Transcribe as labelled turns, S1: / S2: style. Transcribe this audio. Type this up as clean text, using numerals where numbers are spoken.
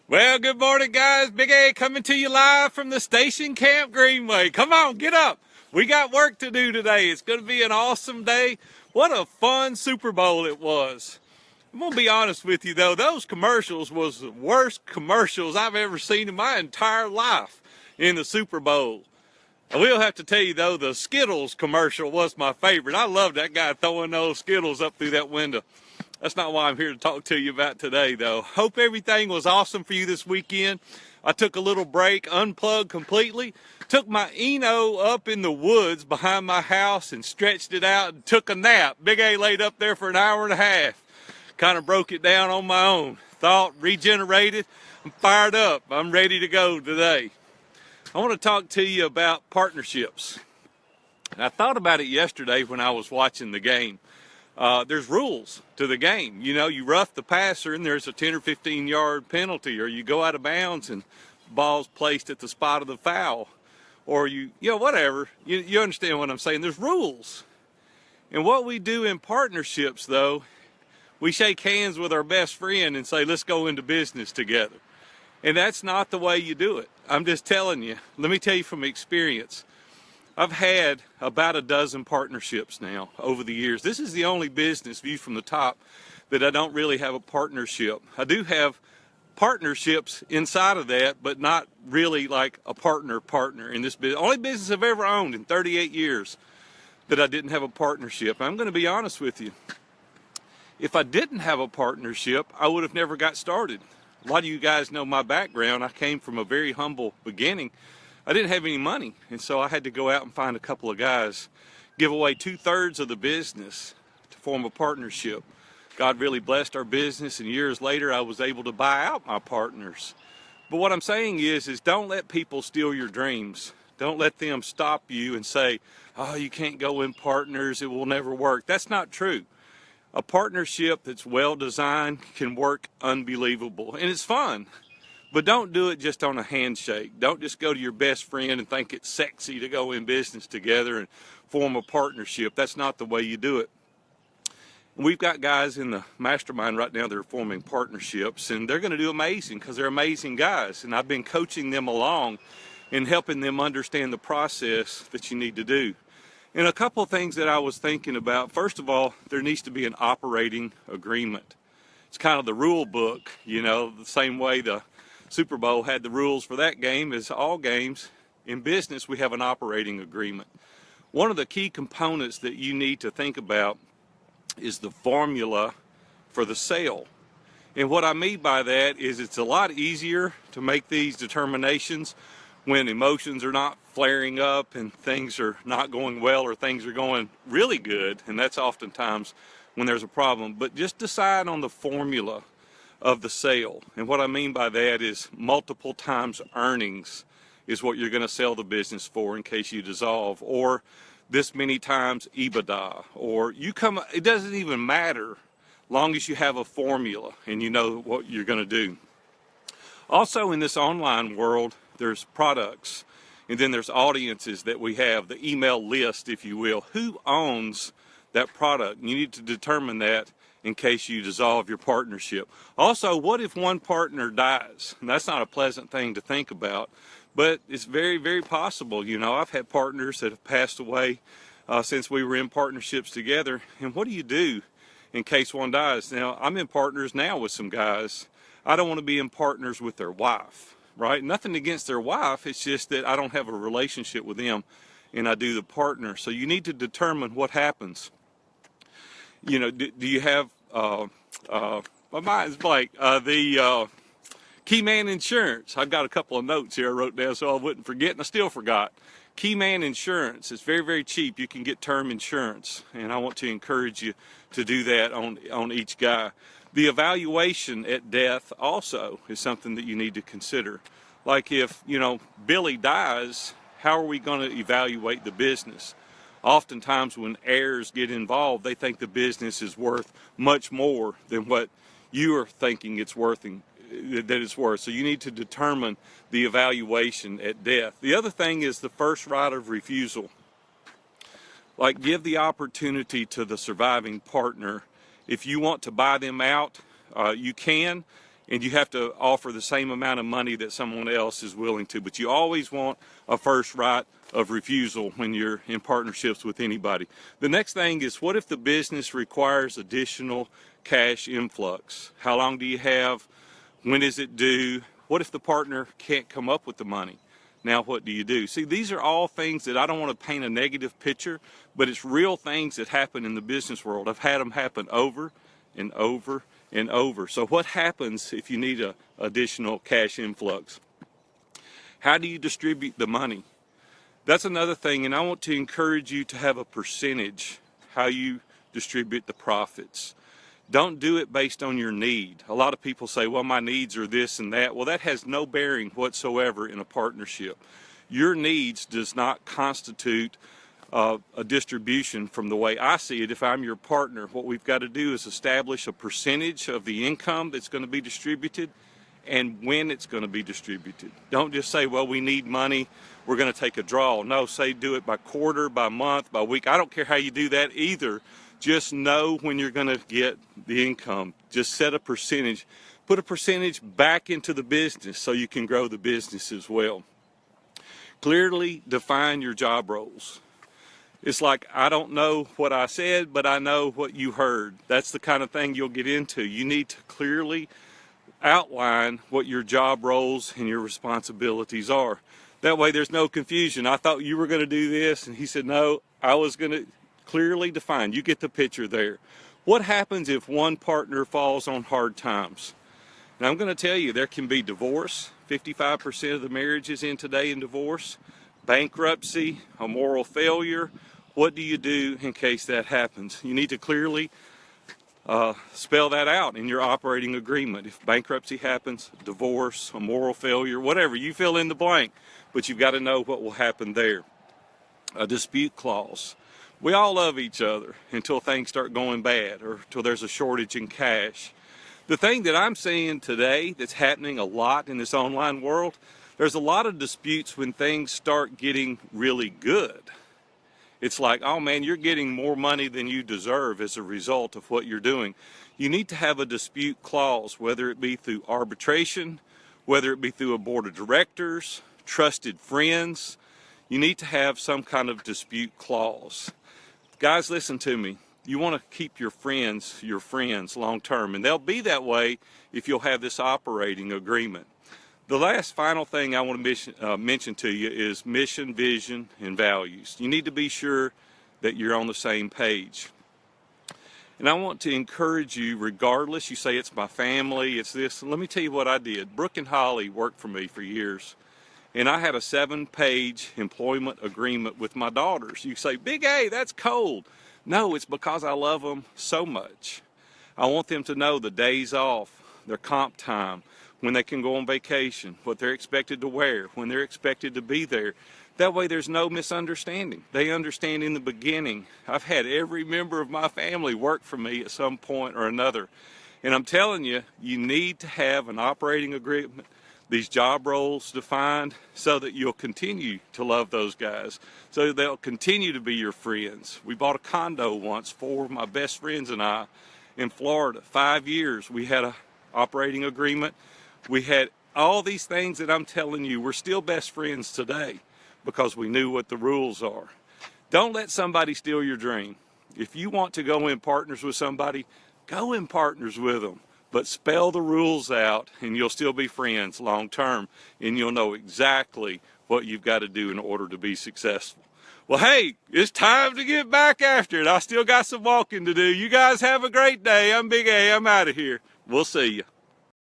S1: Well, good morning, guys. Big A coming to you live from the station camp Greenway. Come on, get up. We got work to do today. It's going to be an awesome day. What a fun Super Bowl it was. I'm going to be honest with you, though. Those commercials was the worst commercials I've ever seen in my entire life in the Super Bowl. I will have to tell you, though, the Skittles commercial was my favorite. I loved that guy throwing those Skittles up through that window. That's not why I'm here to talk to you about today, though. Hope everything was awesome for you this weekend. I took a little break, unplugged completely, took my Eno up in the woods behind my house and stretched it out and took a nap. Big A laid up there for an hour and a half. Kind of broke it down on my own. Thought, regenerated. I'm fired up. I'm ready to go today. I want to talk to you about partnerships. And I thought about it yesterday when I was watching the game. There's rules to the game. You know, you rough the passer and there's a 10 or 15 yard penalty, or you go out of bounds and ball's placed at the spot of the foul, or whatever. You understand what I'm saying? There's rules. And what we do in partnerships, though, we shake hands with our best friend and say, let's go into business together. And that's not the way you do it. I'm just telling you. Let me tell you from experience. I've had about a dozen partnerships now over the years. This is the only business, viewed from the top, that I don't really have a partnership. I do have partnerships inside of that, but not really like a partner in this business. Only business I've ever owned in 38 years that I didn't have a partnership. I'm going to be honest with you. If I didn't have a partnership, I would have never got started. A lot of you guys know my background. I came from a very humble beginning. I didn't have any money, and so I had to go out and find a couple of guys, give away 2/3 of the business to form a partnership. God really blessed our business, and years later I was able to buy out my partners. But what I'm saying is don't let people steal your dreams. Don't let them stop you and say, oh, you can't go in partners, it will never work. That's not true. A partnership that's well designed can work unbelievable, and it's fun. But don't do it just on a handshake. Don't just go to your best friend and think it's sexy to go in business together and form a partnership. That's not the way you do it. We've got guys in the mastermind right now that are forming partnerships, and they're going to do amazing because they're amazing guys. And I've been coaching them along and helping them understand the process that you need to do. And a couple of things that I was thinking about. First of all, there needs to be an operating agreement. It's kind of the rule book, the same way the Super Bowl had the rules for that game. As all games in business, we have an operating agreement. One of the key components that you need to think about is the formula for the sale. And what I mean by that is it's a lot easier to make these determinations when emotions are not flaring up and things are not going well, or things are going really good, and that's oftentimes when there's a problem. But just decide on the formula of the sale. And what I mean by that is multiple times earnings is what you're going to sell the business for in case you dissolve, or this many times EBITDA, or it doesn't even matter long as you have a formula and you know what you're going to do. Also, in this online world, there's products, and then there's audiences that we have, the email list, if you will. Who owns that product? You need to determine that in case you dissolve your partnership. Also, what if one partner dies? And that's not a pleasant thing to think about, but it's very, very possible. I've had partners that have passed away since we were in partnerships together. And what do you do in case one dies? Now, I'm in partners now with some guys. I don't want to be in partners with their wife, right? Nothing against their wife. It's just that I don't have a relationship with them, and I do the partner. So you need to determine what happens. Do you have, my mind's blank, the Key Man Insurance. I've got a couple of notes here I wrote down so I wouldn't forget, and I still forgot. Key Man Insurance. It's very, very cheap. You can get term insurance, and I want to encourage you to do that on each guy. The evaluation at death also is something that you need to consider. Like if, Billy dies, how are we going to evaluate the business? Oftentimes when heirs get involved, they think the business is worth much more than what you are thinking it's worth. So you need to determine the evaluation at death. The other thing is the first right of refusal. Like, give the opportunity to the surviving partner. If you want to buy them out, you can. and you have to offer the same amount of money that someone else is willing to. But you always want a first right of refusal when you're in partnerships with anybody. The next thing is, what if the business requires additional cash influx? How long do you have? When is it due? What if the partner can't come up with the money? Now what do you do? See, these are all things that I don't want to paint a negative picture, but it's real things that happen in the business world. I've had them happen over and over and over. So what happens if you need a additional cash influx? How do you distribute the money? That's another thing, and I want to encourage you to have a percentage how you distribute the profits. Don't do it based on your need. A lot of people say, well, my needs are this and that. Well, that has no bearing whatsoever in a partnership. Your needs does not constitute a distribution from the way I see it. If I'm your partner, what we've got to do is establish a percentage of the income that's going to be distributed and when it's going to be distributed. Don't just say, well, we need money, we're going to take a draw. No, say do it by quarter, by month, by week. I don't care how you do that either. Just know when you're going to get the income. Just set a percentage. Put a percentage back into the business so you can grow the business as well. Clearly define your job roles. It's like, I don't know what I said, but I know what you heard. That's the kind of thing you'll get into. You need to clearly outline what your job roles and your responsibilities are. That way there's no confusion. I thought you were going to do this, and he said, no, I was going to. Clearly defined. You get the picture there. What happens if one partner falls on hard times? And I'm going to tell you, there can be divorce. 55% of the marriages in today in divorce, bankruptcy, a moral failure. What do you do in case that happens? You need to clearly spell that out in your operating agreement. If bankruptcy happens, divorce, a moral failure, whatever, you fill in the blank, but you've got to know what will happen there. A dispute clause. We all love each other until things start going bad or until there's a shortage in cash. The thing that I'm seeing today that's happening a lot in this online world, there's a lot of disputes when things start getting really good. It's like, oh man, you're getting more money than you deserve as a result of what you're doing. You need to have a dispute clause, whether it be through arbitration, whether it be through a board of directors, trusted friends. You need to have some kind of dispute clause. Guys, listen to me. You want to keep your friends long term, and they'll be that way if you'll have this operating agreement. The last final thing I want to mention to you is mission, vision, and values. You need to be sure that you're on the same page. And I want to encourage you, regardless, you say it's my family, it's this. Let me tell you what I did. Brooke and Holly worked for me for years. And I had a 7-page employment agreement with my daughters. You say, Big A, that's cold. No, it's because I love them so much. I want them to know the days off, their comp time, when they can go on vacation, what they're expected to wear, when they're expected to be there. That way there's no misunderstanding. They understand in the beginning. I've had every member of my family work for me at some point or another. And I'm telling you, you need to have an operating agreement, these job roles defined, so that you'll continue to love those guys, so they'll continue to be your friends. We bought a condo once, 4 of my best friends and I, in Florida. 5 years we had an operating agreement. We had all these things that I'm telling you. We're still best friends today because we knew what the rules are. Don't let somebody steal your dream. If you want to go in partners with somebody, go in partners with them. But spell the rules out and you'll still be friends long term, and you'll know exactly what you've got to do in order to be successful. Well, hey, it's time to get back after it. I still got some walking to do. You guys have a great day. I'm Big A. I'm out of here. We'll see you.